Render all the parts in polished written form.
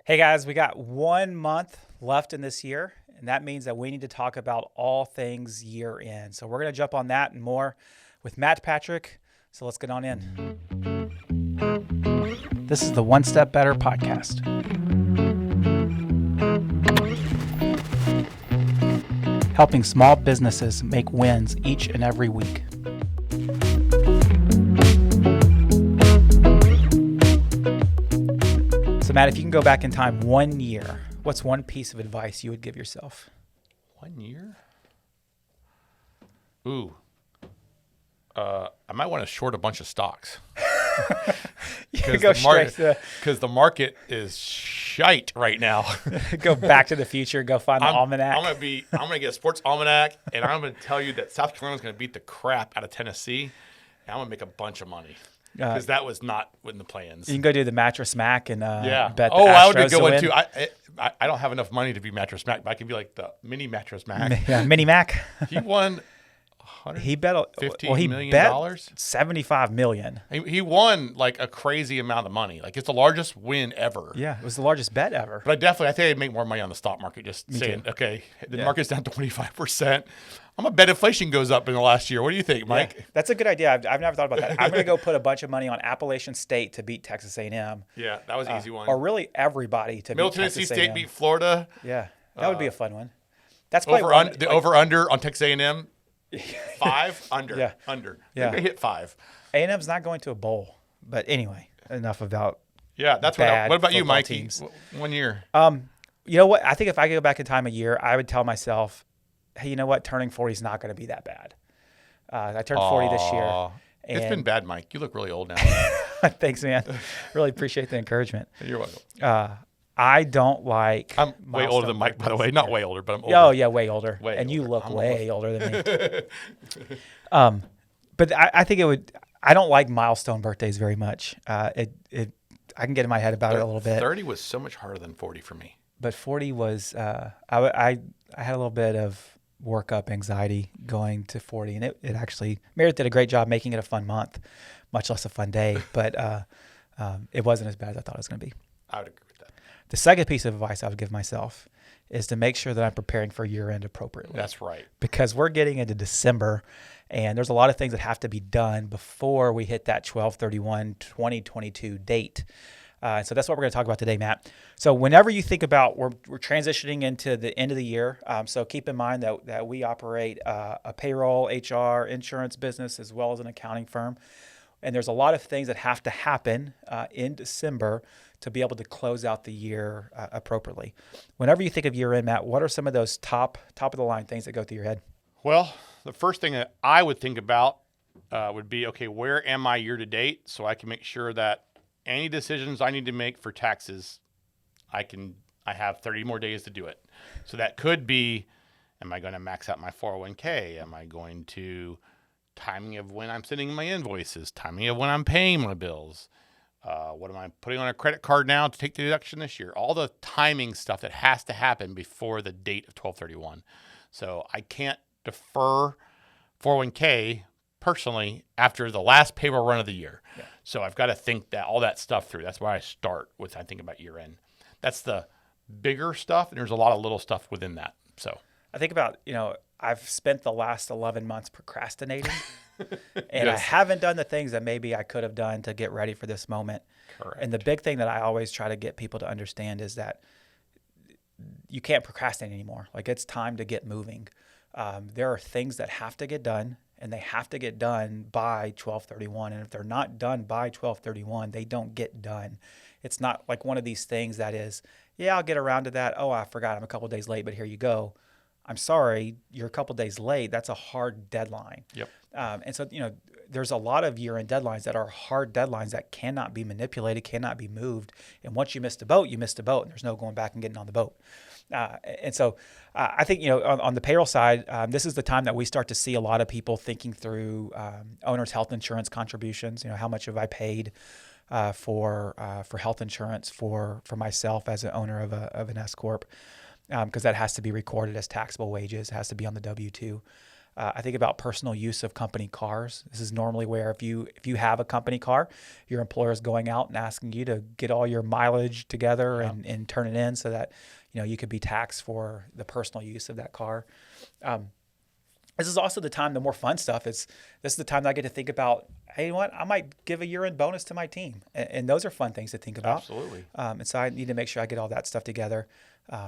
Hey guys, we got 1 month left in this year, and that means that we need to talk about all things year end. So we're going to jump on that and more with Matt Patrick. So let's get on in. This is the One Step Better podcast. Helping small businesses make wins each and every week. So Matt, if you can go back in time 1 year, what's one piece of advice you would give yourself? 1 year? I might want to short a bunch of stocks. Because the market is shite right now. Go back to the future. Go find the almanac. I'm gonna get a sports almanac, and I'm gonna tell you that South Carolina's gonna beat the crap out of Tennessee, and I'm gonna make a bunch of money. Because that was not in the plans. You can go do the mattress mac and bet the I Astros would go win. into. I don't have enough money to be mattress mac, but I can be like the mini mattress mac. Yeah, mini mac. He won. He bet $15 million. $75 million. He won like a crazy amount of money. Like it's the largest win ever. Yeah, it was the largest bet ever. But I think I'd make more money on the stock market. Just saying, okay, the market's down 25%. I'm gonna bet inflation goes up in the last year. What do you think, Mike? Yeah, that's a good idea. I've never thought about that. I'm gonna go put a bunch of money on Appalachian State to beat Texas A&M. Yeah, that was an easy one. Or really everybody to Middle beat Texas Tennessee State A&M. beat Florida. Yeah, that would be a fun one. That's probably over under on Texas A&M. 5 under. Yeah. Under. Yeah. They hit 5. A&M's not going to a bowl. But anyway, enough about that's bad what about you, Mike? teams. 1 year. You know what? I think if I could go back in time a year, I would tell myself, hey, you know what? Turning 40 is not going to be that bad. I turned 40 this year. It's been bad, Mike. You look really old now. Thanks, man. Really appreciate the encouragement. You're welcome. I don't like. I'm way older than Mike, by the way. Not way older, but I'm older. Oh yeah, way older. You look way older than me. But I think it would. I don't like milestone birthdays very much. I can get in my head about it a little bit. 30 was so much harder than 40 for me. But 40 was. I had a little bit of workup anxiety going to 40, and it actually Meredith did a great job making it a fun month, much less a fun day. But it wasn't as bad as I thought it was going to be. I would agree with that. The second piece of advice I would give myself is to make sure that I'm preparing for year end appropriately. That's right. Because we're getting into December, and there's a lot of things that have to be done before we hit that 12/31/2022 date. So that's what we're going to talk about today, Matt. So whenever you think about we're transitioning into the end of the year, so keep in mind that we operate a payroll, HR, insurance business, as well as an accounting firm. And there's a lot of things that have to happen in December to be able to close out the year appropriately. Whenever you think of year end, Matt, what are some of those top of the line things that go through your head? Well, the first thing that I would think about would be, okay, where am I year to date? So I can make sure that any decisions I need to make for taxes, I have 30 more days to do it. So that could be, am I going to max out my 401k? Am I going to timing of when I'm sending my invoices, timing of when I'm paying my bills? What am I putting on a credit card now to take the deduction this year? All the timing stuff that has to happen before the date of 12/31. So I can't defer 401k personally after the last payroll run of the year. Yeah. So I've got to think that all that stuff through. That's why I start with, I think about year end. That's the bigger stuff, and there's a lot of little stuff within that. So I think about, I've spent the last 11 months procrastinating, and I haven't done the things that maybe I could have done to get ready for this moment. Correct. And the big thing that I always try to get people to understand is that you can't procrastinate anymore. Like, it's time to get moving. There are things that have to get done, and they have to get done by 12/31. And if they're not done by 12/31, they don't get done. It's not like one of these things that is, I'll get around to that. Oh, I forgot, I'm a couple days late, but here you go. I'm sorry, you're a couple days late. That's a hard deadline. Yep. And so, there's a lot of year-end deadlines that are hard deadlines that cannot be manipulated, cannot be moved. And once you missed a boat, you missed a boat, and there's no going back and getting on the boat. And so I think, on the payroll side, this is the time that we start to see a lot of people thinking through owner's health insurance contributions. How much have I paid for health insurance for myself as an owner of an S Corp? Because that has to be recorded as taxable wages, has to be on the W-2. I think about personal use of company cars. This is normally where if you have a company car, your employer is going out and asking you to get all your mileage together and turn it in so that you could be taxed for the personal use of that car. This is also the time, the more fun stuff is, this is the time that I get to think about, hey, you know what, I might give a year-end bonus to my team. And those are fun things to think about. Absolutely. And so I need to make sure I get all that stuff together.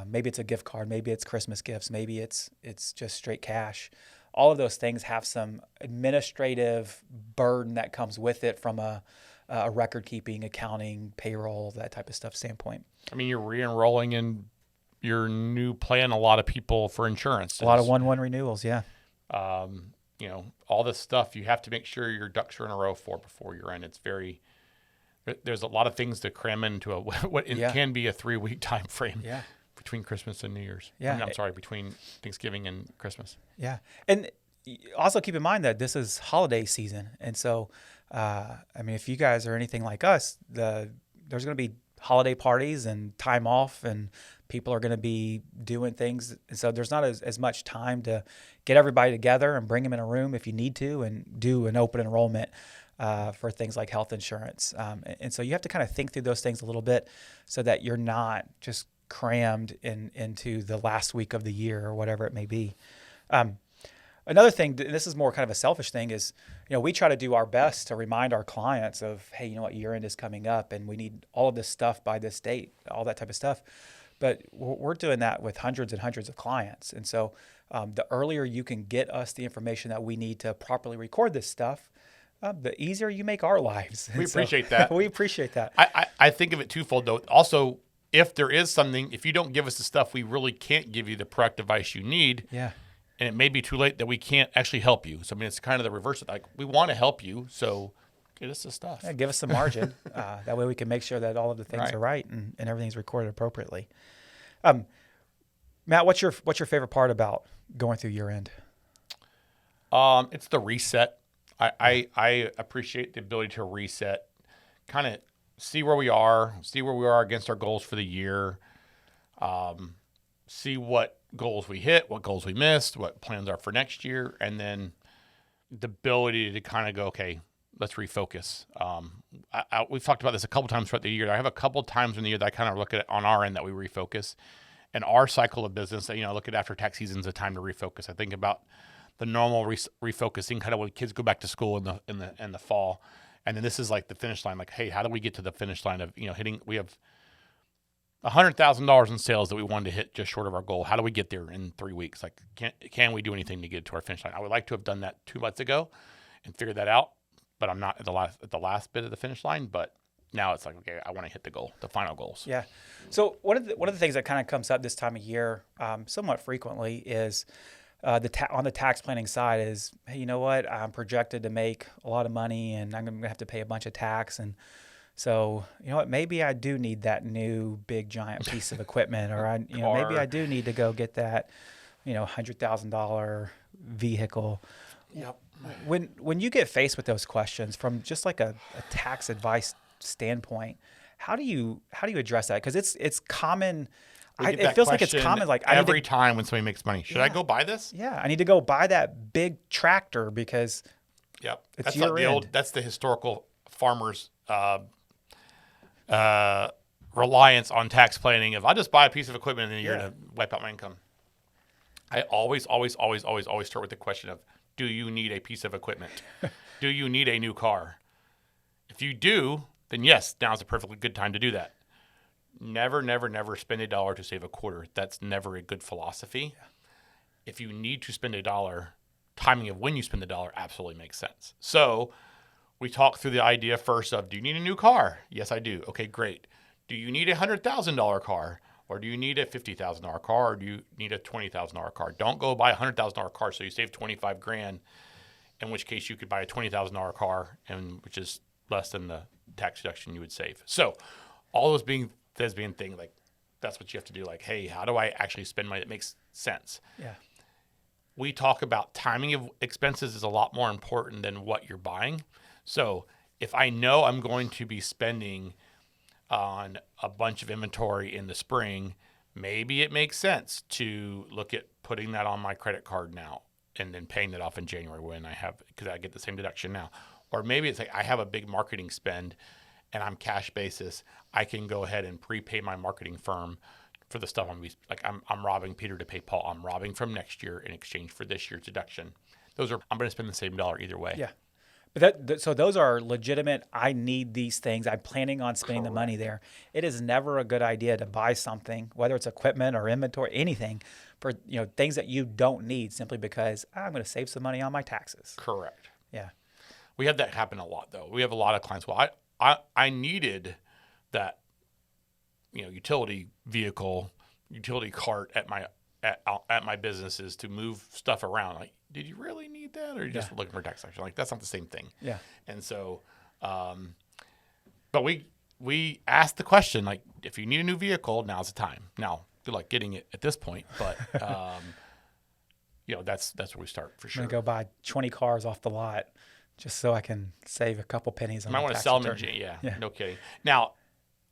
Maybe it's a gift card, maybe it's Christmas gifts, maybe it's just straight cash. All of those things have some administrative burden that comes with it from a record keeping, accounting, payroll, that type of stuff standpoint. I mean, you're re-enrolling in your new plan, a lot of people for insurance. A lot of 1/1 renewals, yeah. All this stuff you have to make sure your ducks are in a row for before you're in. There's a lot of things to cram into what can be a 3-week time frame between Christmas and New Year's. Yeah. I'm sorry, between Thanksgiving and Christmas. Yeah. And also keep in mind that this is holiday season. And so, if you guys are anything like us, there's going to be holiday parties and time off, and people are going to be doing things. And so there's not as much time to get everybody together and bring them in a room if you need to and do an open enrollment for things like health insurance. And so you have to kind of think through those things a little bit so that you're not just crammed into the last week of the year or whatever it may be. Another thing, and this is more kind of a selfish thing, is, we try to do our best to remind our clients of, hey, you know what, year end is coming up and we need all of this stuff by this date, all that type of stuff. But we're doing that with hundreds and hundreds of clients. And so the earlier you can get us the information that we need to properly record this stuff, the easier you make our lives. We appreciate that. We appreciate that. I think of it twofold, though. Also, if there is something, if you don't give us the stuff, we really can't give you the correct advice you need. Yeah. And it may be too late that we can't actually help you. So, it's kind of the reverse. Like, we want to help you, so get us the stuff. Yeah, give us some margin. That way we can make sure that all of the things Right. are right and everything's recorded appropriately. Matt, what's your favorite part about going through year end? It's the reset. I appreciate the ability to reset, kind of see where we are against our goals for the year, see what goals we hit, what goals we missed, what plans are for next year, and then the ability to kind of go, okay, let's refocus. We've talked about this a couple times throughout the year. I have a couple times in the year that I kind of look at it on our end that we refocus. And our cycle of business, look at after tax season is a time to refocus. I think about the normal refocusing, kind of when kids go back to school in the fall, and then this is like the finish line. Like, hey, how do we get to the finish line of hitting? We have $100,000 in sales that we wanted to hit just short of our goal. How do we get there in 3 weeks? Like, can we do anything to get to our finish line? I would like to have done that 2 months ago and figured that out, but I'm not at the last bit of the finish line. But now it's like, okay, I want to hit the goal, the final goals. Yeah. So one of the things that kind of comes up this time of year, somewhat frequently, is on the tax planning side is, hey, you know what? I'm projected to make a lot of money, and I'm going to have to pay a bunch of tax, and so, you know what, maybe I do need that new big giant piece of equipment, or maybe I do need to go get that, $100,000 vehicle. Yep. When you get faced with those questions from just like a tax advice standpoint, how do you address that? Because it's common. It feels like it's common. Like every time when somebody makes money, should I go buy this? Yeah, I need to go buy that big tractor because it's year end. That's the historical farmers' reliance on tax planning. If I just buy a piece of equipment in a year to wipe out my income, I always start with the question of, do you need a piece of equipment? Do you need a new car? If you do, then yes, now's a perfectly good time to do that. Never spend $1 to save a quarter. That's never a good philosophy. Yeah. If you need to spend $1, timing of when you spend the dollar absolutely makes sense. So we talk through the idea first of, do you need a new car? Yes, I do. Okay, great. Do you need a $100,000 car? Or do you need a $50,000 car? Or do you need a $20,000 car? Don't go buy a $100,000 car so you save $25,000, in which case you could buy a $20,000 car, and which is less than the tax deduction you would save. So all those being things, like, that's what you have to do. Like, hey, how do I actually spend money that makes sense? Yeah. We talk about timing of expenses is a lot more important than what you're buying. So if I know I'm going to be spending on a bunch of inventory in the spring, maybe it makes sense to look at putting that on my credit card now. and then paying that off in January because I get the same deduction now. Or maybe it's like I have a big marketing spend and I'm cash basis. I can go ahead and prepay my marketing firm for the stuff I'm robbing Peter to pay Paul. I'm robbing from next year in exchange for this year's deduction. I'm going to spend the same dollar either way. Yeah. But so those are legitimate. I need these things. I'm planning on spending the money there. It is never a good idea to buy something, whether it's equipment or inventory, anything, for things that you don't need simply because I'm going to save some money on my taxes. Correct. Yeah. We have that happen a lot though. We have a lot of clients. Well, I needed that utility cart at my businesses to move stuff around. Like, did you really need that, or are you just looking for tax action? Like, that's not the same thing. Yeah. And so, but we asked the question, like, if you need a new vehicle, now's the time. Now, good luck getting it at this point, but that's where we start for sure. I'm gonna go buy 20 cars off the lot just so I can save a couple pennies on. I want to sell them. Yeah, no kidding. Now,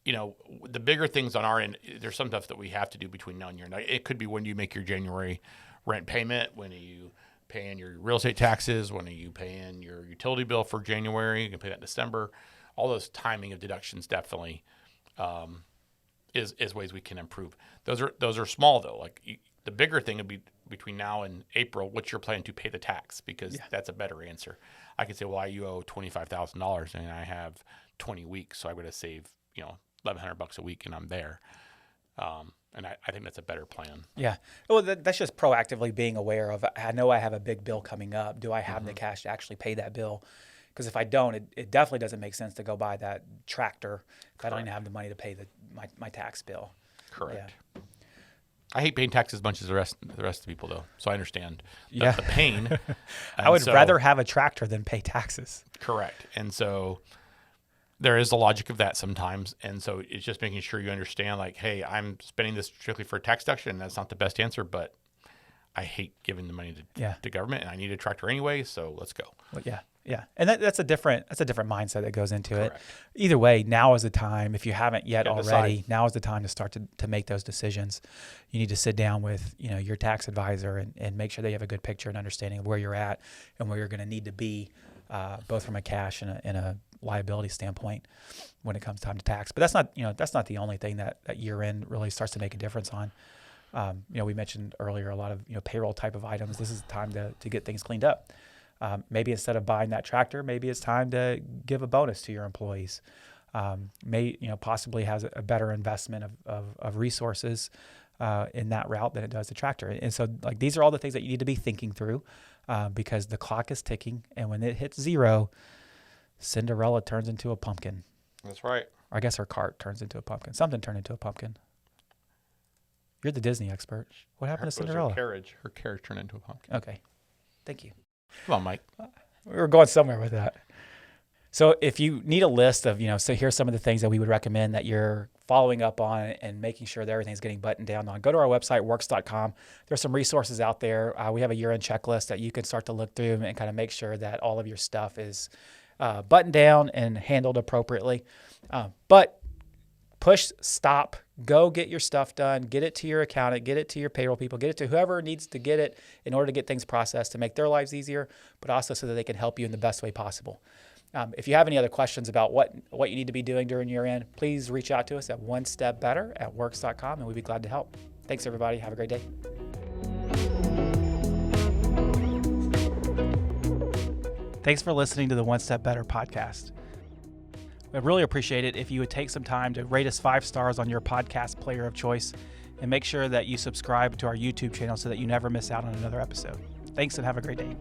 the bigger things on our end, there's some stuff that we have to do between now and year. Now, it could be when you make your January rent payment, when you pay in your real estate taxes, when you pay in your utility bill for January, you can pay that in December. All those timing of deductions definitely is ways we can improve. Those are small though. Like the bigger thing would be between now and April, what's your plan to pay the tax? Because that's a better answer. I could say, well, you owe $25,000 and I have 20 weeks, so I'm going to save $1,100 a week, and I'm there. And I think that's a better plan. Yeah. Well, that's just proactively being aware of, I know I have a big bill coming up. Do I have the cash to actually pay that bill? Because if I don't, it definitely doesn't make sense to go buy that tractor if I don't even have the money to pay my tax bill. Correct. Yeah. I hate paying taxes as much as the rest of the people, though. So I understand the pain. I would rather have a tractor than pay taxes. Correct. And so there is the logic of that sometimes. And so it's just making sure you understand, like, hey, I'm spending this strictly for a tax deduction. That's not the best answer, but I hate giving the money to government, and I need a tractor anyway, so let's go. Well, yeah. And that's a different mindset that goes into it. Either way, now is the time. If you haven't yet already, now is the time to start to make those decisions. You need to sit down with your tax advisor and make sure they have a good picture and understanding of where you're at and where you're going to need to be, both from a cash and a liability standpoint when it comes time to tax. But that's not the only thing that year end really starts to make a difference on. We mentioned earlier a lot of payroll type of items. This is the time to get things cleaned up. Maybe instead of buying that tractor, maybe it's time to give a bonus to your employees. Possibly has a better investment of resources in that route than it does the tractor. And so, like, these are all the things that you need to be thinking through because the clock is ticking, and when it hits 0, Cinderella turns into a pumpkin. That's right. Or I guess her cart turns into a pumpkin. Something turned into a pumpkin. You're the Disney expert. What happened to Cinderella? Her carriage turned into a pumpkin. Okay. Thank you. Come on, Mike. We were going somewhere with that. So if you need a list of, so here's some of the things that we would recommend that you're following up on and making sure that everything's getting buttoned down on, go to our website, works.com. There's some resources out there. We have a year-end checklist that you can start to look through and kind of make sure that all of your stuff is buttoned down and handled appropriately. But push, stop, go get your stuff done, get it to your accountant, get it to your payroll people, get it to whoever needs to get it in order to get things processed to make their lives easier, but also so that they can help you in the best way possible. If you have any other questions about what you need to be doing during year end, please reach out to us at onestepbetter@works.com, and we'd be glad to help. Thanks, everybody. Have a great day. Thanks for listening to the One Step Better podcast. I'd really appreciate it if you would take some time to rate us 5 stars on your podcast player of choice and make sure that you subscribe to our YouTube channel so that you never miss out on another episode. Thanks and have a great day.